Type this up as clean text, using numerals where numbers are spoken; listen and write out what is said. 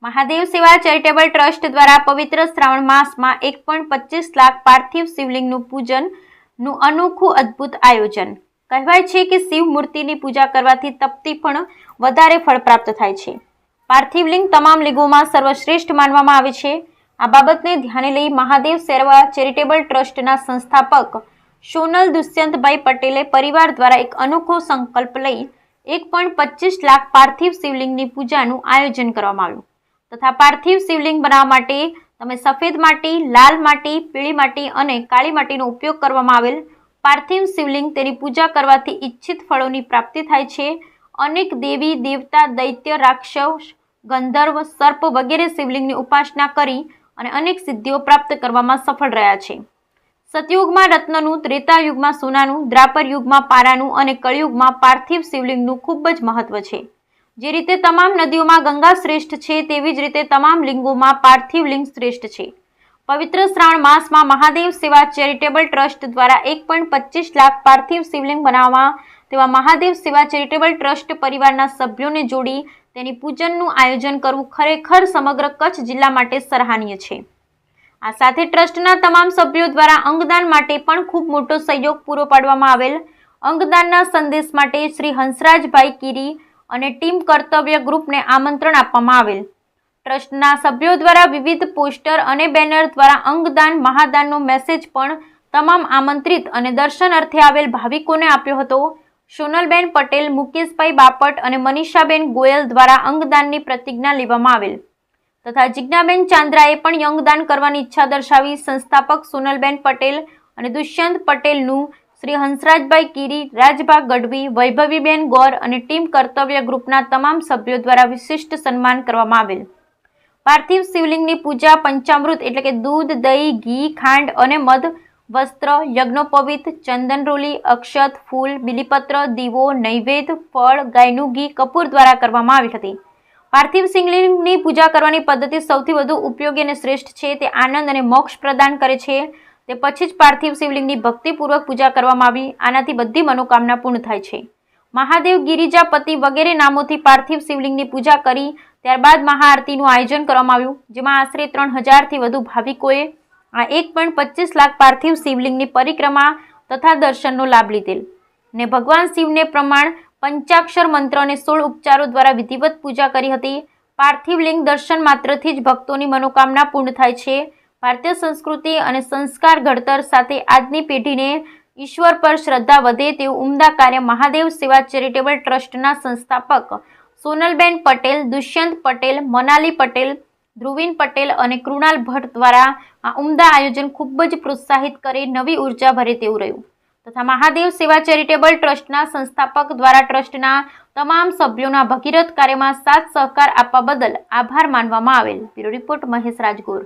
મહાદેવ સેવા charitable trust દ્વારા પવિત્ર શ્રાવણ માસમાં 1.25 લાખ પાર્થિવ શિવલિંગનું પૂજનનું અનોખું અદ્ભુત આયોજન। કહેવાય છે કે શિવ મૂર્તિની પૂજા કરવાથી તપથી પણ વધારે ફળ પ્રાપ્ત થાય છે। પાર્થિવ લિંગ તમામ લિંગોમાં સર્વશ્રેષ્ઠ માનવામાં આવે છે। આ બાબતને ધ્યાને લઈ મહાદેવ સેવા ચેરિટેબલ ટ્રસ્ટના સંસ્થાપક સોનલ દુષ્યંતભાઈ પટેલે પરિવાર દ્વારા એક અનોખો સંકલ્પ લઈ 1.25 લાખ પાર્થિવ શિવલિંગની પૂજાનું આયોજન કરવામાં આવ્યું તથા પાર્થિવ શિવલિંગ બનાવવા માટે તમે સફેદ માટી, લાલ માટી, પીળી માટી અને કાળી માટીનો ઉપયોગ કરવામાં આવેલ। પાર્થિવ શિવલિંગ તેની પૂજા કરવાથી ઈચ્છિત ફળોની પ્રાપ્તિ થાય છે। અનેક દેવી દેવતા, દૈત્ય, રાક્ષસ, ગંધર્વ, સર્પ વગેરે શિવલિંગની ઉપાસના કરી અને અનેક સિદ્ધિઓ પ્રાપ્ત કરવામાં સફળ રહ્યા છે। સતયુગમાં રત્નનું, ત્રેતા યુગમાં સોનાનું, દ્વાપર યુગમાં પારાનું અને કળિયુગમાં પાર્થિવ શિવલિંગનું ખૂબ જ મહત્વ છે। જે રીતે તમામ નદીઓમાં ગંગા શ્રેષ્ઠ છે તેવી જ રીતે તમામ લિંગોમાં પાર્થિવ લિંગ શ્રેષ્ઠ છે। પવિત્ર શ્રાવણ માસમાં મહાદેવ સેવા ચેરિટેબલ ટ્રસ્ટ દ્વારા 1.25 લાખ પાર્થિવ શિવલિંગ બનાવવા તેવા મહાદેવ સેવા ચેરિટેબલ ટ્રસ્ટ પરિવારના સભ્યોને જોડી તેની પૂજનનું આયોજન કરવું ખરેખર સમગ્ર કચ્છ જિલ્લા માટે સરાહનીય છે। આ સાથે ટ્રસ્ટના તમામ સભ્યો દ્વારા અંગદાન માટે પણ ખૂબ મોટો સહયોગ પૂરો પાડવામાં આવેલ। અંગદાનના સંદેશ માટે શ્રી હંસરાજભાઈ કીરી અને ટીમ કર્તવ્ય ગ્રુપને આમંત્રણ આપવામાં આવેલ। ટ્રસ્ટના સભ્યો દ્વારા વિવિધ પોસ્ટર અને બેનર દ્વારા અંગદાન મહાદાનનો મેસેજ પણ તમામ આમંત્રિત અને દર્શન અર્થે આવેલ ભાવિકોને આપ્યો હતો। સોનલબેન પટેલ, મુકેશભાઈ બાપટ અને મનીષાબેન ગોયલ દ્વારા અંગદાનની પ્રતિજ્ઞા લેવામાં આવેલ તથા જિજ્ઞાબેન ચાંદ્રાએ પણ અંગદાન કરવાની ઈચ્છા દર્શાવી। સંસ્થાપક સોનલબેન પટેલ અને દુષ્યંત પટેલનું શ્રી હંસરાજભાઈ કીરી, રાજભા ગઢવી, વૈભવીબેન ગોર અને ટીમ કર્તવ્ય ગ્રુપના તમામ સભ્યો દ્વારા વિશિષ્ટ સન્માન કરવામાં આવેલ। પાર્થિવ શિવલિંગની પૂજા પંચામૃત એટલે કે દૂધ, દહીં, ઘી, ખાંડ અને મધ, વસ્ત્ર, યજ્ઞોપવિત, ચંદનરોલી, અક્ષત, ફૂલ, બિલીપત્ર, દીવો, નૈવેદ્ય, ફળ, ગાયનું ઘી, કપૂર દ્વારા કરવામાં આવી હતી। પાર્થિવ શિવલિંગની પૂજા કરવાની પદ્ધતિ સૌથી વધુ ઉપયોગી અને શ્રેષ્ઠ છે। તે આનંદ અને મોક્ષ પ્રદાન કરે છે। તે પછી જ પાર્થિવ શિવલિંગની ભક્તિપૂર્વક પૂજા કરવામાં આવી। આનાથી બધી મનોકામના પૂર્ણ થાય છે। મહાદેવ, ગિરિજાપતિ વગેરે નામોથી પાર્થિવ શિવલિંગની પૂજા કરી ત્યારબાદ મહાઆરતીનું આયોજન કરવામાં આવ્યું, જેમાં આશરે 3000થી વધુ ભાવિકોએ આ 1.25 લાખ પાર્થિવ શિવલિંગની પરિક્રમા તથા દર્શનનો લાભ લીધેલ ને ભગવાન શિવને પ્રમાણ પંચાક્ષર મંત્ર અને 16 ઉપચારો દ્વારા વિધિવત પૂજા કરી હતી। પાર્થિવ લિંગ દર્શન માત્રથી જ ભક્તોની મનોકામના પૂર્ણ થાય છે। ભારતીય સંસ્કૃતિ અને સંસ્કાર ઘડતર સાથે આજની પેઢીને ઈશ્વર પર શ્રદ્ધા વધે તેવું ઉમદા કાર્ય મહાદેવ સેવા ચેરિટેબલ ટ્રસ્ટના સંસ્થાપક સોનલબેન પટેલ, દુષ્યંત પટેલ, મનાલી પટેલ, ધ્રુવીન પટેલ અને કૃણાલ ભટ્ટ દ્વારા આ ઉમદા આયોજન ખૂબ જ પ્રોત્સાહિત કરી નવી ઉર્જા ભરે તેવું રહ્યું તથા મહાદેવ સેવા ચેરિટેબલ ટ્રસ્ટના સંસ્થાપક દ્વારા ટ્રસ્ટના તમામ સભ્યોના ભગીરથ કાર્યમાં સાથ સહકાર આપવા બદલ આભાર માનવામાં આવેલ। Bureau report, Mahesh Rajgor.